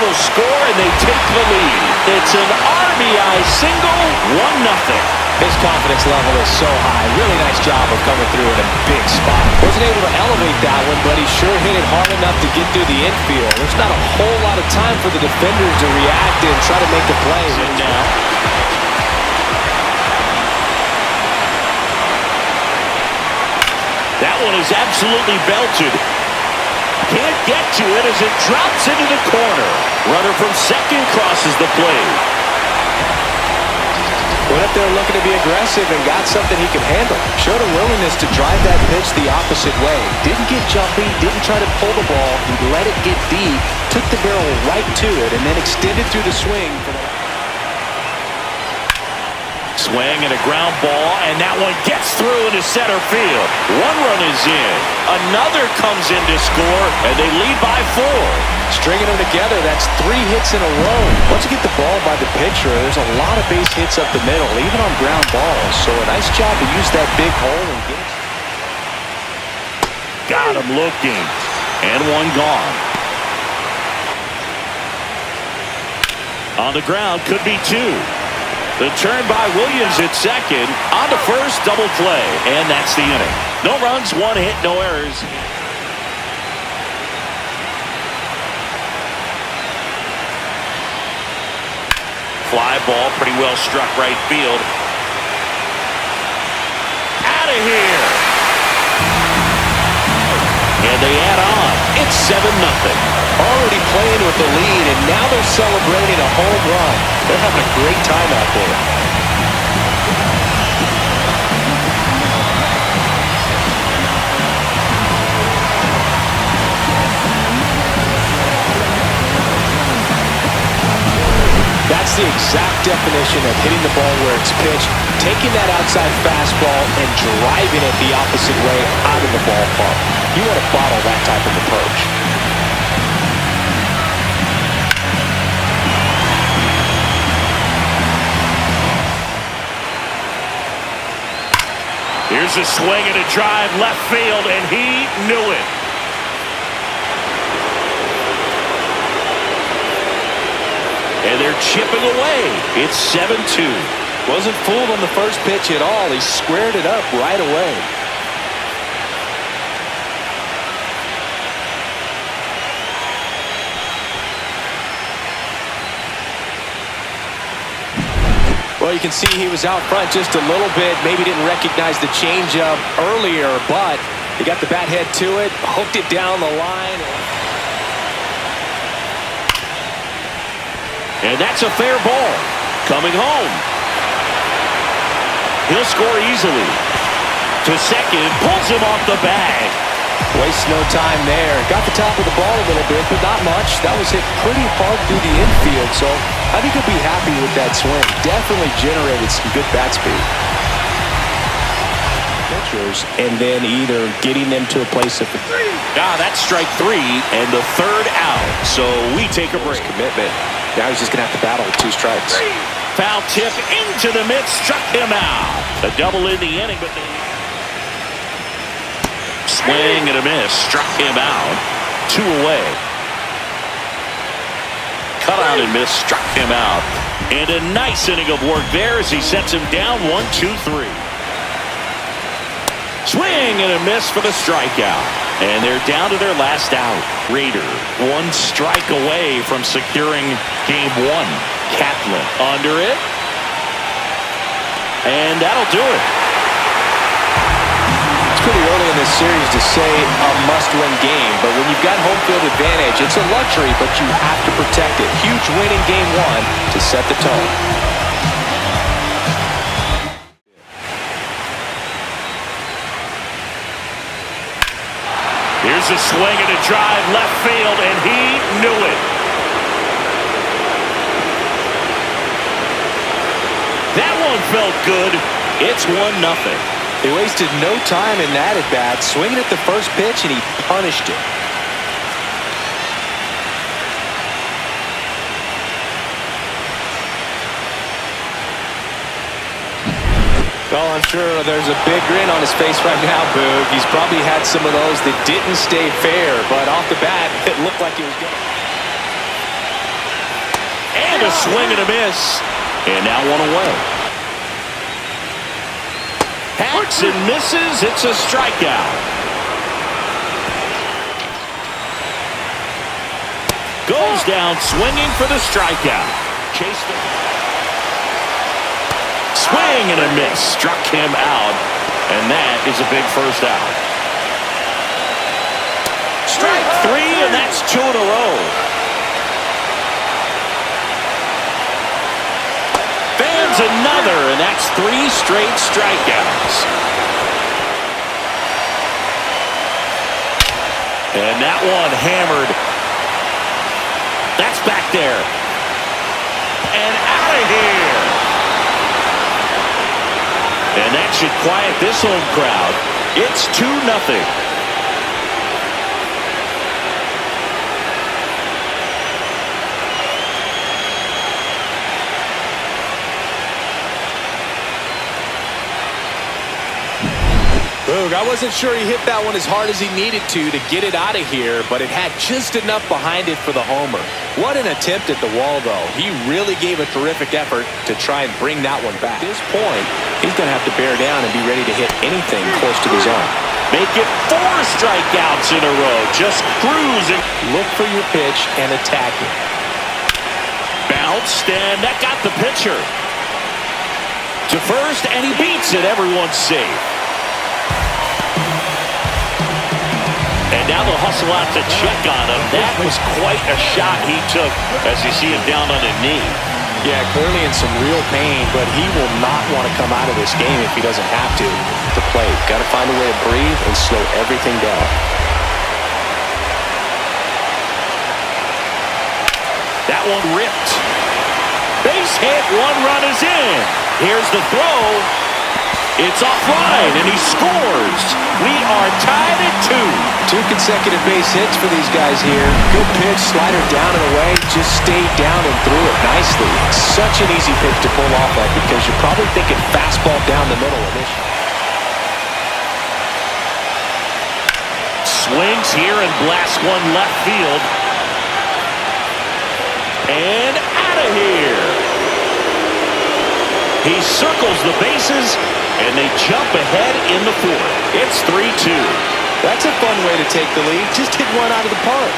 will score, and they take the lead. It's an RBI single, 1-0. His confidence level is so high. Really nice job of coming through in a big spot. Wasn't able to elevate that one, but he sure hit it hard enough to get through the infield. There's not a whole lot of time for the defenders to react and try to make a play. And now, that one is absolutely belted. Can't get to it as it drops into the corner. Runner from second crosses the plate. Went up there looking to be aggressive and got something he could handle. Showed a willingness to drive that pitch the opposite way. Didn't get jumpy, didn't try to pull the ball. He let it get deep, took the barrel right to it, and then extended through the swing. Swing and a ground ball, and that one gets through into center field. One run is in. Another comes in to score, and they lead by 4. Stringing them together, that's 3 hits in a row. Once you get the ball by the pitcher, there's a lot of base hits up the middle, even on ground balls. So a nice job to use that big hole and get it. Got him looking, and one gone. On the ground, could be 2. The turn by Williams at second. On to first, double play. And that's the inning. No runs, 1 hit, no errors. Fly ball, pretty well struck right field. Out of here. And they add on. It's 7-0. Already playing with the lead, and now they're celebrating a home run. They're having a great time out there. That's the exact definition of hitting the ball where it's pitched, taking that outside fastball and driving it the opposite way out of the ballpark. You want to bottle that type of approach. Here's a swing and a drive left field, and he knew it. And they're chipping away. It's 7-2. Wasn't fooled on the first pitch at all. He squared it up right away. Well, you can see he was out front just a little bit. Maybe didn't recognize the changeup earlier, but he got the bat head to it, hooked it down the line. And that's a fair ball. Coming home. He'll score easily. To second, pulls him off the bag. Wastes no time there. Got the top of the ball a little bit, but not much. That was hit pretty hard through the infield, so I think he'll be happy with that swing. Definitely generated some good bat speed. Pitchers, and then either getting them to a place of... That's strike 3, and the third out. So we take a break. Commitment. Now he's just going to have to battle with 2 strikes. Foul tip into the mid, struck him out. A double in the inning, but swing and a miss, struck him out. 2 away. Cut out and miss, struck him out. And a nice inning of work there as he sets him down 1-2-3. Swing and a miss for the strikeout. And they're down to their last out. Raider 1 strike away from securing game 1. Kaplan under it. And that'll do it. It's pretty early in this series to say a must-win game, but when you've got home field advantage, it's a luxury, but you have to protect it. Huge win in game 1 to set the tone. Here's a swing and a drive left field, and he knew it. That one felt good. It's 1-0. He wasted no time in that at-bat, swinging at the first pitch, and he punished it. Well, I'm sure there's a big grin on his face right now, Boog. He's probably had some of those that didn't stay fair, but off the bat, it looked like he was going. And a swing and a miss. And now one away. Hacks and misses. It's a strikeout. Goes down swinging for the strikeout. Chase the swing and a miss. Struck him out. And that is a big first out. Strike three, and that's two in a row. Fans another, and that's three straight strikeouts. And that one hammered. That's back there. And out of here. And that should quiet this home crowd. It's 2-0. I wasn't sure he hit that one as hard as he needed to get it out of here, but it had just enough behind it for the homer. What an attempt at the wall, though. He really gave a terrific effort to try and bring that one back. At this point, he's going to have to bear down and be ready to hit anything close to the zone. Make it 4 strikeouts in a row. Just cruising. Look for your pitch and attack it. Bounced, and that got the pitcher to first, and he beats it. Everyone's safe. And now they'll hustle out to check on him. That was quite a shot he took as you see him down on a knee. Yeah, clearly in some real pain, but he will not want to come out of this game if he doesn't have to. The play. Got to find a way to breathe and slow everything down. That one ripped. Base hit. One run is in. Here's the throw. It's offline, and he scores. We are tied at 2. 2 consecutive base hits for these guys here. Good pitch, slider down and away. Just stayed down and threw it nicely. Such an easy pitch to pull off of because you're probably thinking fastball down the middle initially. Swings here and blasts one left field. And out of here. He circles the bases, and they jump ahead in the 4th. It's 3-2. That's a fun way to take the lead. Just hit one out of the park.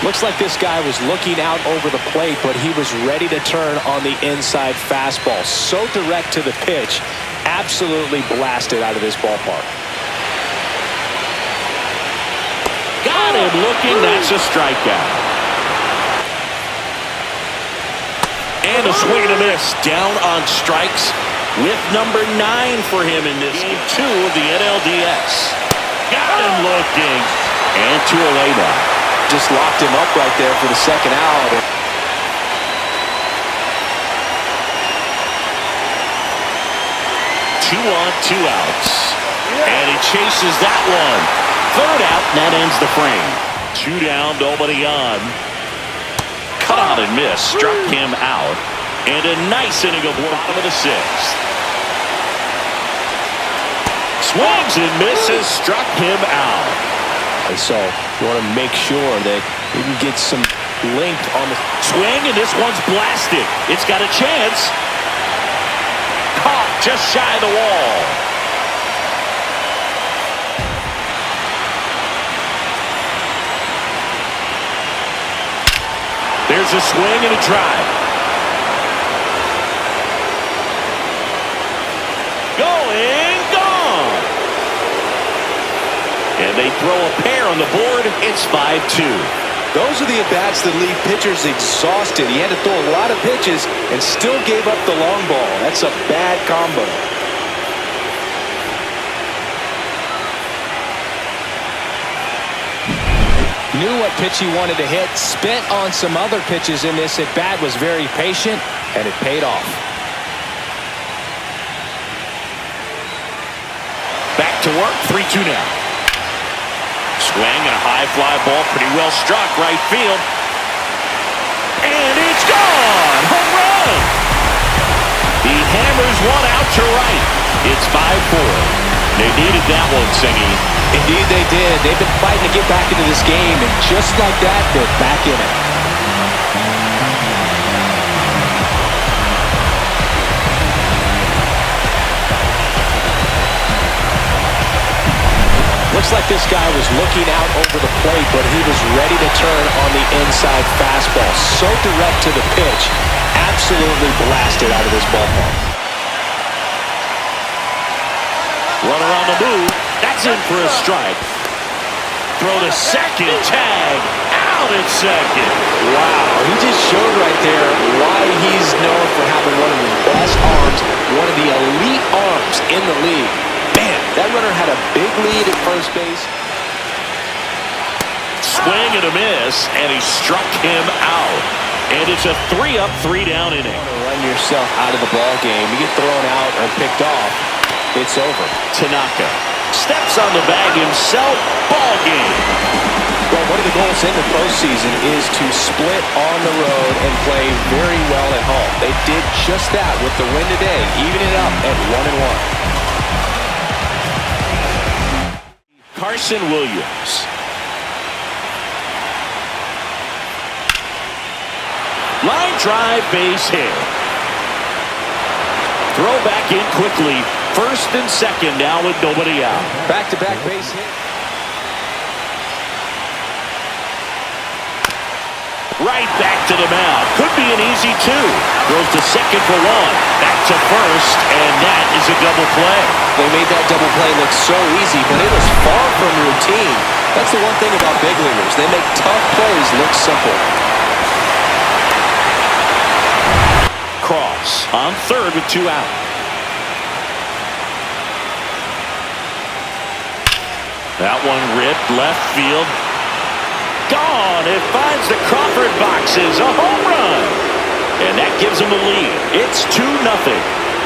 Looks like this guy was looking out over the plate, but he was ready to turn on the inside fastball. So direct to the pitch. Absolutely blasted out of this ballpark. Got him looking. That's a strikeout. And a swing and a miss. Down on strikes with number 9 for him in this game 2 of the NLDS. Got him looking. And 2 away now. Just locked him up right there for the second out. 2 on, 2 outs. And he chases that one. 3rd out, and that ends the frame. 2 down, nobody on. Cut out and miss. Struck him out. And a nice inning of work bottom of the 6th. Swings and misses. Struck him out. And so you want to make sure that you can get some length on the swing, and this one's blasted. It's got a chance. Caught just shy of the wall. There's a swing and a drive. Going, gone. And they throw a pair on the board. It's 5-2. Those are the at-bats that leave pitchers exhausted. He had to throw a lot of pitches and still gave up the long ball. That's a bad combo. Knew what pitch he wanted to hit, spent on some other pitches in this at-bat, was very patient, and it paid off. Back to work, 3-2 now. Swing and a high fly ball, pretty well struck, right field. And it's gone! Home run! He hammers one out to right. It's 5-4. They needed that one, Singy. Indeed they did. They've been fighting to get back into this game, and just like that, they're back in it. Looks like this guy was looking out over the plate, but he was ready to turn on the inside fastball. So direct to the pitch. Absolutely blasted out of this ballpark. Runner on the move. That's in for a strike. Throw to second. Tag. Out at second. Wow, he just showed right there why he's known for having one of the best arms, one of the elite arms in the league. Man, that runner had a big lead at first base. Swing and a miss, and he struck him out. And it's a 3-up, 3-down inning. Run yourself out of the ball game. You get thrown out or picked off, it's over. Tanaka steps on the bag himself. Ball game. Well, one of the goals in the postseason is to split on the road and play very well at home. They did just that with the win today, even it up at 1-1. Carson Williams. Line drive, base hit. Throw back in quickly. First and second now with nobody out. Back-to-back base hit. Right back to the mound. Could be an easy two. Throws to second for one. Back to first, and that is a double play. They made that double play look so easy, but it was far from routine. That's the one thing about big leaguers. They make tough plays look simple. Cross on third with two out. That one ripped left field. Gone. It finds the Crawford boxes. A home run. And that gives him the lead. It's 2-0.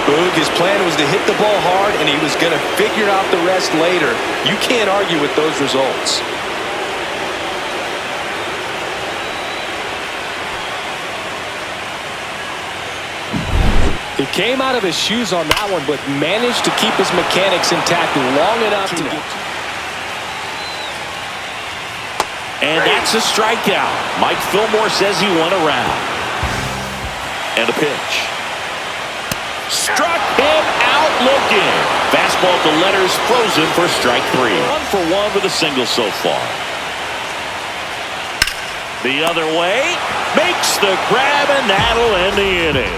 Boog, his plan was to hit the ball hard, and he was going to figure out the rest later. You can't argue with those results. He came out of his shoes on that one, but managed to keep his mechanics intact long enough to get. And that's a strikeout. Mike Fillmore says he won a round. And a pitch. Struck him out looking. Fastball to letters, frozen for strike three. 1 for 1 with a single so far. The other way. Makes the grab, and that'll end the inning.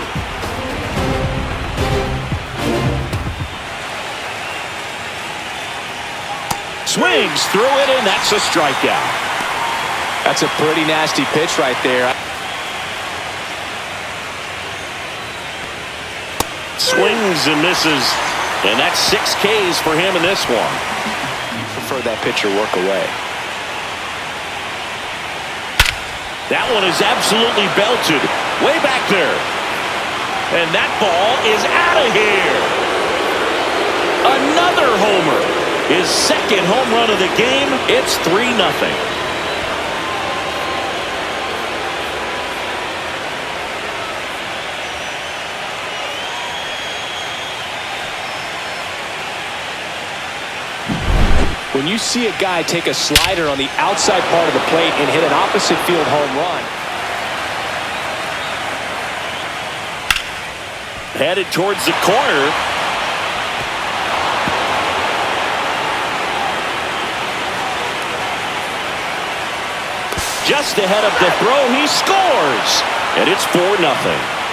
Swings through it, and that's a strikeout. That's a pretty nasty pitch right there. Swings and misses, and that's 6 Ks for him in this one. You prefer that pitcher work away. That one is absolutely belted. Way back there. And that ball is out of here. Another homer. His second home run of the game. It's 3-0. When you see a guy take a slider on the outside part of the plate and hit an opposite field home run. Headed towards the corner. Just ahead of the throw, he scores. And it's 4-0.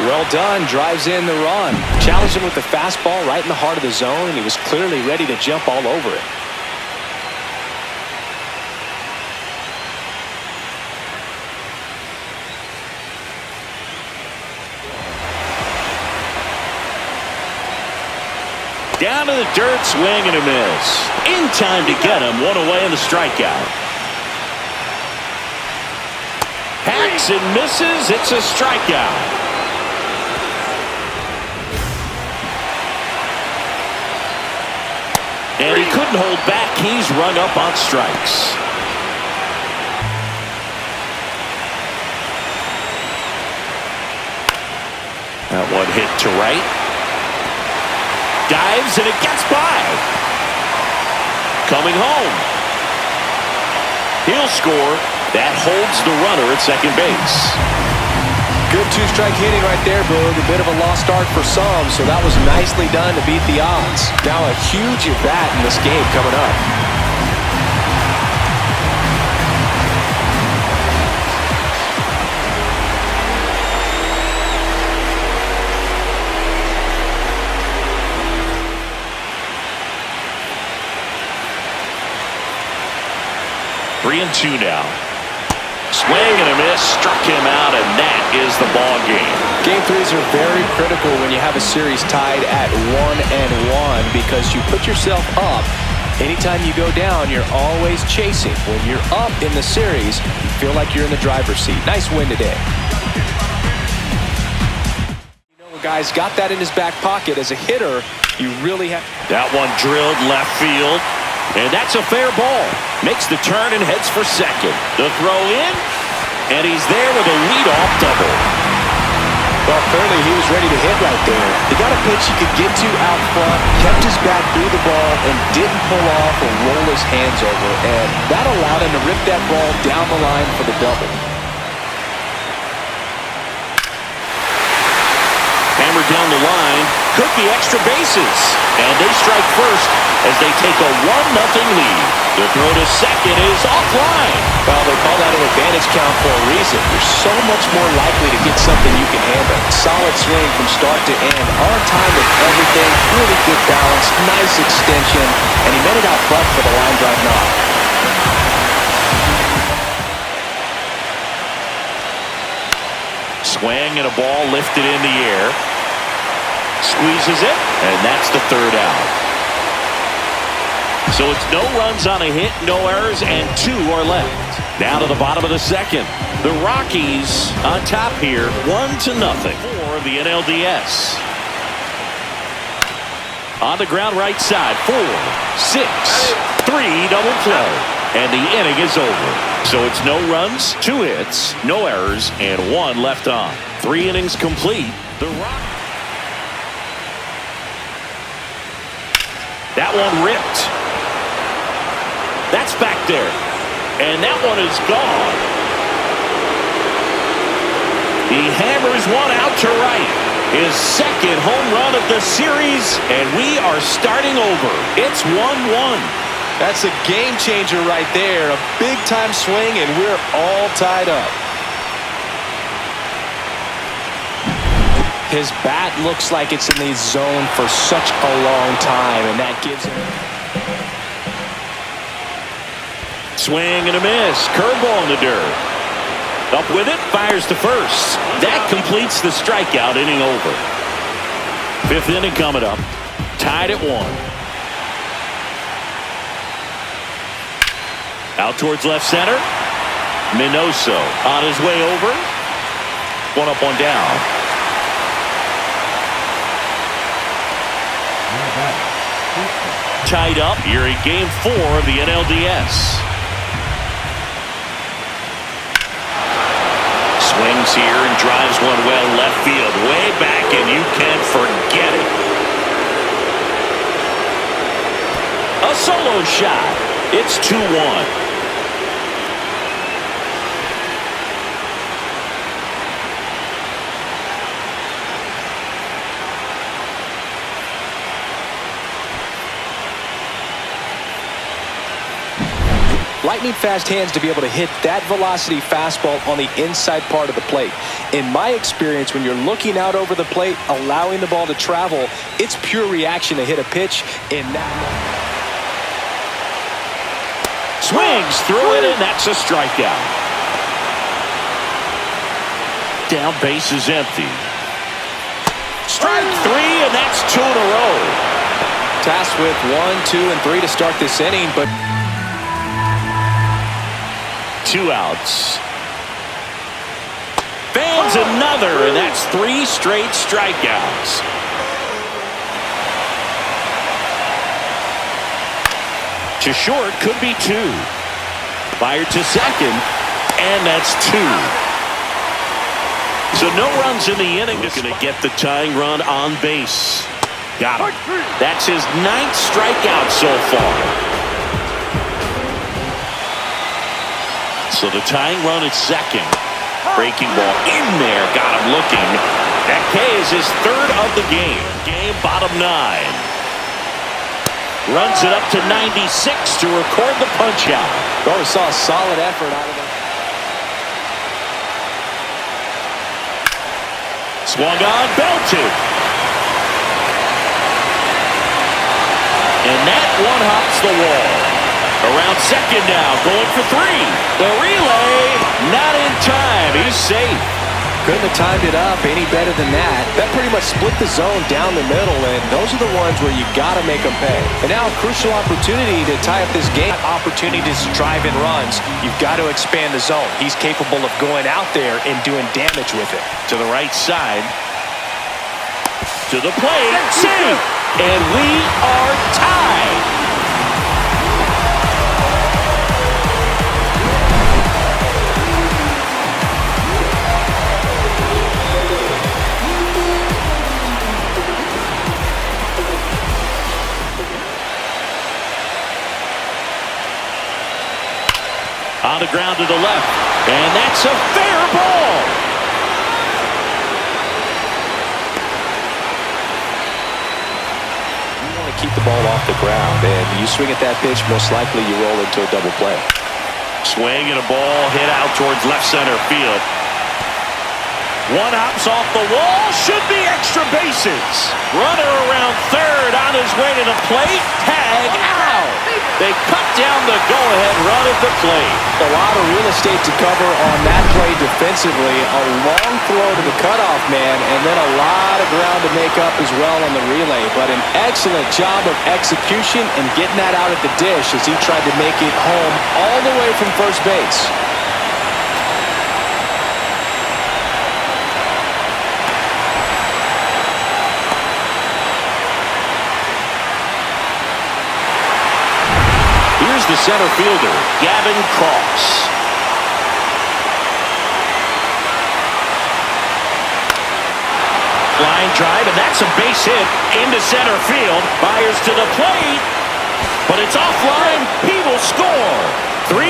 Well done, drives in the run. Challenged him with the fastball right in the heart of the zone, and he was clearly ready to jump all over it. Down to the dirt, swing and a miss. In time to get him, one away in the strikeout. Hacks and misses, it's a strikeout. And he couldn't hold back, he's rung up on strikes. That one hit to right. Dives and it gets by. coming home. He'll score. That holds the runner at second base. Good two-strike hitting right there, Boog. A bit of a lost start for some, so that was nicely done to beat the odds. Now a huge at-bat in this game coming up. 3-2 now. Swing and a miss, struck him out, and that is the ball game. Game threes are very critical when you have a series tied at 1-1 because you put yourself up. Anytime you go down, you're always chasing. When you're up in the series, you feel like you're in the driver's seat. Nice win today. You know, a guy's got that in his back pocket. As a hitter, you really have... That one drilled left field. And that's a fair ball. Makes the turn and heads for second. The throw in, and he's there with a leadoff double. Well, clearly he was ready to hit right there. He got a pitch he could get to out front, kept his back through the ball, and didn't pull off or roll his hands over. And that allowed him to rip that ball down the line for the double. Hammered down the line, could be extra bases. And they strike first as they take a 1-0 lead. The throw to second is offline. Well, they call that an advantage count for a reason. You're so much more likely to get something you can handle. Solid swing from start to end. On time with everything. Really good balance. Nice extension. And he met it out front for the line drive knock. Swing and a ball lifted in the air. Squeezes it, and that's the third out. So it's no runs on a hit, no errors, and 2 are left. Down to the bottom of the second. The Rockies on top here, 1-0 for the NLDS. On the ground right side, 4, 6, 3 double play. And the inning is over. So it's no runs, 2 hits, no errors, and 1 left on. 3 innings complete. The Rockies. That one ripped. That's back there. And that one is gone. He hammers one out to right. His second home run of the series, and we are starting over. It's 1-1. That's a game changer right there. A big-time swing, and we're all tied up. His bat looks like it's in the zone for such a long time, and that gives him... Swing and a miss. Curveball in the dirt. Up with it, fires to first. That completes the strikeout, inning over. 5th inning coming up. Tied at 1. Out towards left center. Minoso on his way over. 1 up, 1 down. Tied up here in Game 4 of the NLDS. Swings here and drives one well left field. Way back, and you can't forget it. A solo shot. It's 2-1. Lightning fast hands to be able to hit that velocity fastball on the inside part of the plate. In my experience, when you're looking out over the plate, allowing the ball to travel, it's pure reaction to hit a pitch in that moment. Swings through it, and that's a strikeout. Down, base is empty. Strike 3, and that's 2 in a row. Tasked with 1, 2, and 3 to start this inning, but 2 outs. Fans another, and that's 3 straight strikeouts. To short, could be 2. Fired to second, and that's 2. So no runs in the inning. Looking to get the tying run on base. Got him. That's his 9th strikeout so far. So the tying run at second. Breaking ball in there. Got him looking. That K is his third of the game. Game bottom 9. Runs it up to 96 to record the punch out. Well, we saw a solid effort out of them. Swung on, belted. And that one hops the wall. Around second now, going for 3. The relay, not in time. He's safe. Couldn't have timed it up any better than that. That pretty much split the zone down the middle, and those are the ones where you got to make them pay. And now a crucial opportunity to tie up this game. Opportunities to drive in runs. You've got to expand the zone. He's capable of going out there and doing damage with it. To the right side. To the plate. Save. And we are tied. On the ground to the left. And that's a fair ball. You want to keep the ball off the ground, and you swing at that pitch, most likely you roll into a double play. Swing and a ball hit out towards left center field. One hops off the wall. Should be extra bases. Runner around third on his way to the plate. Tag out. They cut down the go-ahead run at the plate. A lot of real estate to cover on that play defensively. A long throw to the cutoff man, and then a lot of ground to make up as well on the relay. But an excellent job of execution and getting that out at the dish as he tried to make it home all the way from first base. Here's the center fielder, Gavin Cross. Line drive, and that's a base hit into center field. Fires to the plate, but it's offline. He will score. 3-2,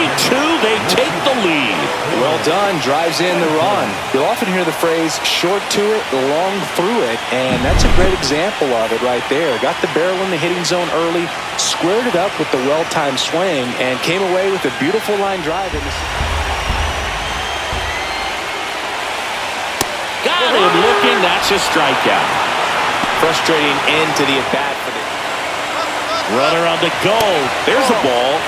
they take the lead. Well done, drives in the run. You'll often hear the phrase, short to it, long through it, and that's a great example of it right there. Got the barrel in the hitting zone early, squared it up with the well-timed swing, and came away with a beautiful line drive. Got him looking, that's a strikeout. Frustrating end to the at-bat for the runner on the go. There's the ball.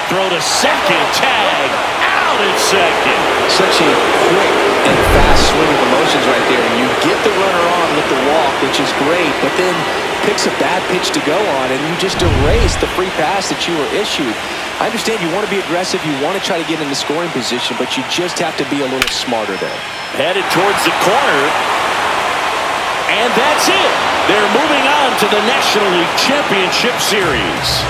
Throw to second, tag, out at second. Such a quick and fast swing of emotions right there. You get the runner on with the walk, which is great, but then picks a bad pitch to go on, and you just erase the free pass that you were issued. I understand you want to be aggressive, you want to try to get in the scoring position, but you just have to be a little smarter there. Headed towards the corner. And that's it. They're moving on to the National League Championship Series.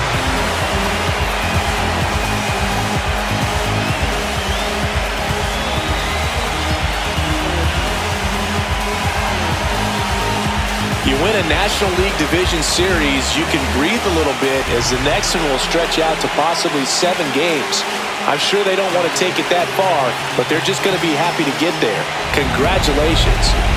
You win a National League Division Series, you can breathe a little bit as the next one will stretch out to possibly 7 games. I'm sure they don't want to take it that far, but they're just going to be happy to get there. Congratulations.